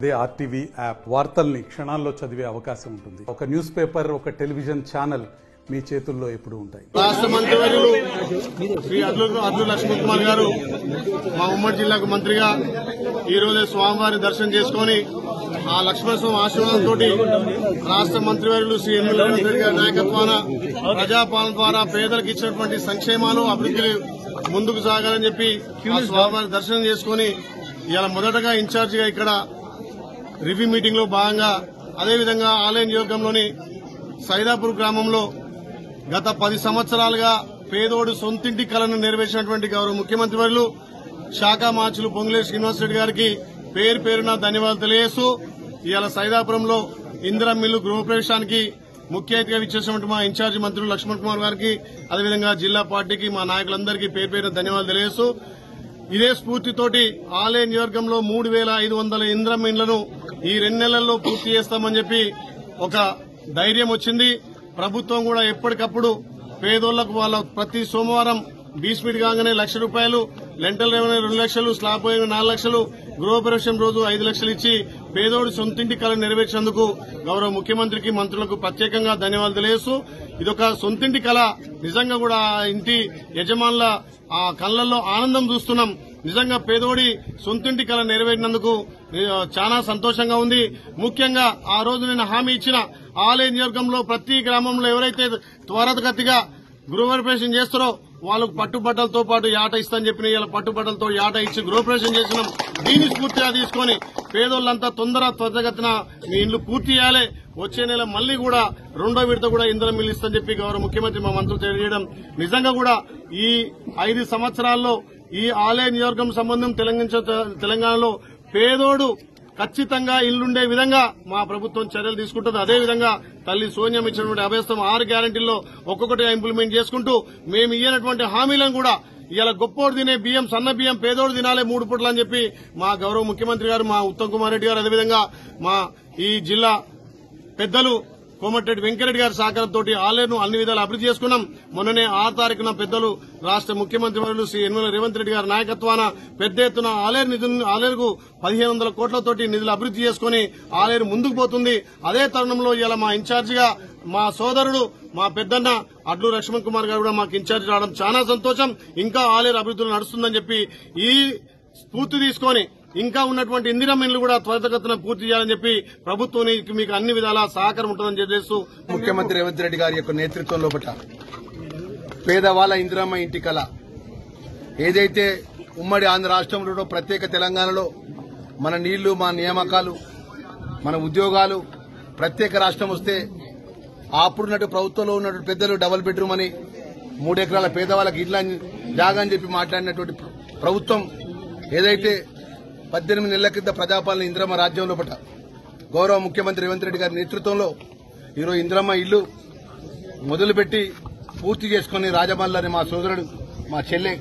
అదే RTV app వార్తల్ని క్షణాల్లో చదివే అవకాశం ఉంటుంది. ఒక న్యూస్ పేపర్, ఒక టెలివిజన్ ఛానల్ మీ చేతుల్లో ఎప్పుడు ఉంటాయి. రాష్ట్ర మంత్రివర్యులు శ్రీ అడ్లు లక్ష్మణ్ కుమార్ గారు మా ఉమ్మడి జిల్లాకు మంత్రిగా ఈ రోజు స్వామివారి దర్శనం చేసుకుని ఆ లక్ష్మణస్వామి ఆశీర్వాదంతో రాష్ట్ర మంత్రివర్యులు శ్రీ ఎన్ఎల్ రేవంత్ రెడ్డి గారి నాయకత్వాన ప్రజాపాలన ద్వారా పేదలకు ఇచ్చినటువంటి సంక్షేమాలు అభివృద్ధి ముందుకు సాగాలని చెప్పి ఆ స్వామివారి దర్శనం చేసుకుని ఇలా మొదటగా ఇన్ఛార్జిగా ఇక్కడ రివ్యూ మీటింగ్ లో భాగంగా అదేవిధంగా ఆలయ నియోజకంలోని సైదాపూర్ గ్రామంలో గత 10 సంవత్సరాలుగా పేదోడు సొంతింటి కలను నెరవేర్చినటువంటి గౌరవ ముఖ్యమంత్రి వర్యులు శాఖ మార్చులు పొంగులేటి శ్రీనివాస్ రెడ్డి గారికి పేరు పేరున ధన్యవాదాలు తెలియజేస్తూ ఇవాళ సైదాపురంలో ఇందిరమ్మ ఇల్లు గృహప్రవేశానికి ముఖ్య అతిథిగా విచ్చేసినటువంటి మా ఇన్ఛార్జి మంత్రులు లక్ష్మణ్ కుమార్ గారికి అదేవిధంగా జిల్లా పార్టీకి మా నాయకులందరికీ పేరు పేరున ధన్యవాదాలు తెలియజేస్తూ ఇదే స్ఫూర్తితోటి ఆలయ నియోజకంలో 3,500 ఇందిరమ్మ ఇండ్లను ఈ 2 నెలల్లో పూర్తి చేస్తామని చెప్పి ఒక ధైర్యం వచ్చింది. ప్రభుత్వం కూడా ఎప్పటికప్పుడు పేదోళ్లకు వాళ్ళ ప్రతి సోమవారం బీస్మీట్ కాగానే ₹1,00,000, లెంటల్ రెవెన్యూ 2 లక్షలు, స్లాబ్ 4 లక్షలు, గృహప్రవేశం రోజు 5 లక్షలు ఇచ్చి పేదోడి సొంతింటి కళ నెరవేర్చేందుకు గౌరవ ముఖ్యమంత్రికి మంత్రులకు ప్రత్యేకంగా ధన్యవాదాలు తెలియజేస్తూ ఇదొక సొంతింటి కళ. నిజంగా కూడా ఇంటి యజమానుల ఆ కళ్లలో ఆనందం చూస్తున్నాం. నిజంగా పేదోడి సొంతింటి కళ నెరవేరినందుకు చాలా సంతోషంగా ఉంది. ముఖ్యంగా ఆ రోజు నేను హామీ ఇచ్చిన ఆలయ నియోజకంలో ప్రతి గ్రామంలో ఎవరైతే త్వరగతిగా గృహప్రవేశం చేస్తారో వాళ్ళకు పట్టుబట్టలతో పాటు యాట ఇస్తానని చెప్పిన ఇలా పట్టుబట్టలతో యాట ఇచ్చి గృహప్రవేశం చేసినాం. దీన్ని స్ఫూర్తిగా తీసుకుని పేదోళ్లంతా త్వరగతిన మీ ఇండ్లు పూర్తి చేయాలి. వచ్చే నెల మళ్లీ కూడా 2వ విడత కూడా ఇందిరమ్మ ఇల్లు ఇస్తానని చెప్పి గౌరవ ముఖ్యమంత్రి మా మంత్రులు తెలియజేయడం నిజంగా కూడా ఈ 5 సంవత్సరాల్లో ఈ ఆలయ నియోజకం సంబంధం తెలంగాణలో పేదోడు ఖచ్చితంగా ఇల్లుండే విధంగా మా ప్రభుత్వం చర్యలు తీసుకుంటుంది. అదేవిధంగా తల్లి సోనియం ఇచ్చినటువంటి అభయస్థం 6 గ్యారంటీల్లో ఒక్కొక్కటిగా ఇంప్లిమెంట్ చేసుకుంటూ మేము ఇయ్యనటువంటి హామీలను కూడా ఇలా గొప్పోడు తినే బియ్యం, సన్న బియ్యం పేదోడు తినాలే 3 పూటలు అని చెప్పి మా గౌరవ ముఖ్యమంత్రి గారు, మా ఉత్తమ్ కుమార్ రెడ్డి గారు, అదేవిధంగా మా ఈ జిల్లా పెద్దలు కోమటిరెడ్డి వెంకరెడ్డి గారి సహకారంతో ఆలయను అన్ని విధాలు అభివృద్ధి చేసుకున్నాం. మొన్ననే 6 తారీఖున పెద్దలు రాష్ట ముఖ్యమంత్రి వర్యులు శ్రీ ఎన్ఎల్ రేవంత్ రెడ్డి గారి నాయకత్వాన పెద్ద ఎత్తున ఆలయకు 1,500 కోట్లతోటి నిధులు అభివృద్ధి చేసుకుని ఆలయం ముందుకు పోతుంది. అదే తరుణంలో ఇలా మా ఇన్ఛార్జిగా మా సోదరుడు మా పెద్దన్న అడ్లు లక్ష్మణ్ కుమార్ గారు కూడా మాకు ఇన్ఛార్జి రావడం చాలా సంతోషం. ఇంకా ఆలయ అభివృద్ధిలో నడుస్తుందని చెప్పి ఈ స్ఫూర్తి తీసుకుని ఇంకా ఉన్నటువంటి ఇందిరమ్మ ఇల్లు కూడా త్వరితగతిన పూర్తి చేయాలని చెప్పి ప్రభుత్వానికి మీకు అన్ని విధాలా సహకారం ఉంటుందని చెప్పేస్తూ ముఖ్యమంత్రి రేవంత్ రెడ్డి గారి యొక్క నేతృత్వంలో పేదవాళ్ల ఇందిరమ్మ ఇంటి కళ ఏదైతే ఉమ్మడి ఆంధ్ర రాష్ట్రంలో ప్రత్యేక తెలంగాణలో మన నీళ్లు, మన నియామకాలు, మన ఉద్యోగాలు ప్రత్యేక రాష్ట్రం వస్తే అప్పుడున్నట్టు ప్రభుత్వంలో ఉన్నటువంటి పెద్దలు డబుల్ బెడ్రూమ్ అని 3 ఎకరాల పేదవాళ్ళకి ఇళ్ల జాగా అని చెప్పి మాట్లాడినటువంటి ప్రభుత్వం ఏదైతే 18 నెలల క్రితం ప్రజాపాలన ఇందిరమ్మ రాజ్యంలో గౌరవ ముఖ్యమంత్రి రేవంత్ రెడ్డి గారి నేతృత్వంలో ఈరోజు ఇందిరమ్మ ఇల్లు మొదలుపెట్టి పూర్తి చేసుకుని రాజమల్లని మా సోదరుడు, మా చెల్లె,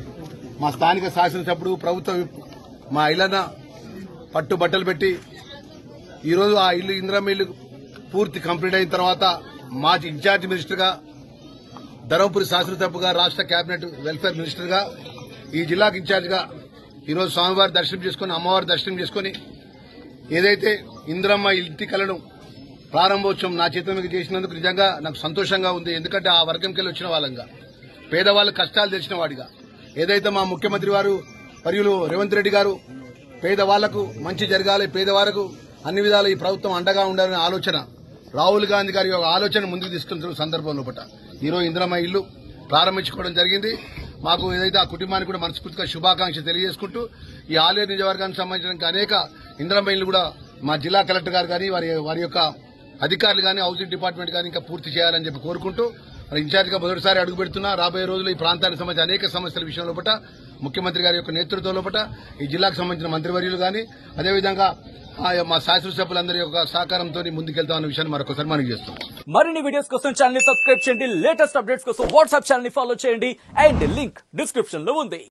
మా స్థానిక శాసనసభ్యుడు, ప్రభుత్వ మా ఇళ్లన పట్టుబట్టలు పెట్టి ఈరోజు ఆ ఇల్లు ఇందిరమ్మ ఇల్లు పూర్తి కంప్లీట్ అయిన తర్వాత మా ఇన్ఛార్జ్ మినిస్టర్ గా, ధర్మపురి శాసనసభ్యుగా, రాష్ట కేబినెట్ వెల్ఫేర్ మినిస్టర్ గా, ఈ జిల్లాకు ఇన్ఛార్జ్ గా ఈరోజు స్వామివారి దర్శనం చేసుకుని, అమ్మవారి దర్శనం చేసుకుని ఏదైతే ఇందిరమ్మ ఇంటి కలను ప్రారంభోత్సవం నా చేతుల మీద చేసినందుకు నిజంగా నాకు సంతోషంగా ఉంది. ఎందుకంటే ఆ వర్గంకెళ్ళి వచ్చిన వాళ్ళంగా, పేదవాళ్ళ కష్టాలు తెలిసిన వాడిగా ఏదైతే మా ముఖ్యమంత్రి వారు వర్యులు రేవంత్ రెడ్డి గారు పేదవాళ్లకు మంచి జరగాలి, పేదవాళ్లకు అన్ని విధాలు ఈ ప్రభుత్వం అండగా ఉండాలనే ఆలోచన, రాహుల్ గాంధీ గారి ఆలోచన ముందుకు తీసుకున్న సందర్భంలో ఈరోజు ఇందిరమ్మ ఇల్లు ప్రారంభించుకోవడం జరిగింది. మాకు ఏదైతే ఆ కుటుంబానికి కూడా మనస్ఫూర్తిగా శుభాకాంక్షలు తెలియజేసుకుంటూ ఈ ఆలయ నియోజకవర్గానికి సంబంధించిన అనేక ఇందిరమ్మ ఇల్లు కూడా మా జిల్లా కలెక్టర్ గారు కానీ వారి యొక్క అధికారులు కానీ, హౌసింగ్ డిపార్ట్మెంట్ కానీ ఇంకా పూర్తి చేయాలని చెప్పి కోరుకుంటూ మరి ఇన్ఛార్జిగా మొదటిసారి అడుగు పెడుతున్నా. రాబోయే రోజుల్లో ఈ ప్రాంతానికి సంబంధించిన అనేక సమస్యల విషయంలో ముఖ్యమంత్రి గారి యొక్క నేతృత్వంలో ఈ జిల్లాకు సంబంధించిన మంత్రివర్యులు కానీ అదేవిధంగా మా శాసనసభ్యులందరి యొక్క సహకారంతో ముందుకెళ్తామన్న విషయాన్ని మరొకసారి మనం చేస్తాం. మరిన్ని వీడియోస్ కోసం ఛానల్ ని సబ్స్క్రైబ్ చేయండి. లేటెస్ట్ అప్డేట్స్ కోసం వాట్సాప్ ఛానల్ ని ఫాలో చేయండి. అండ్ లింక్ డిస్క్రిప్షన్ లో ఉంది.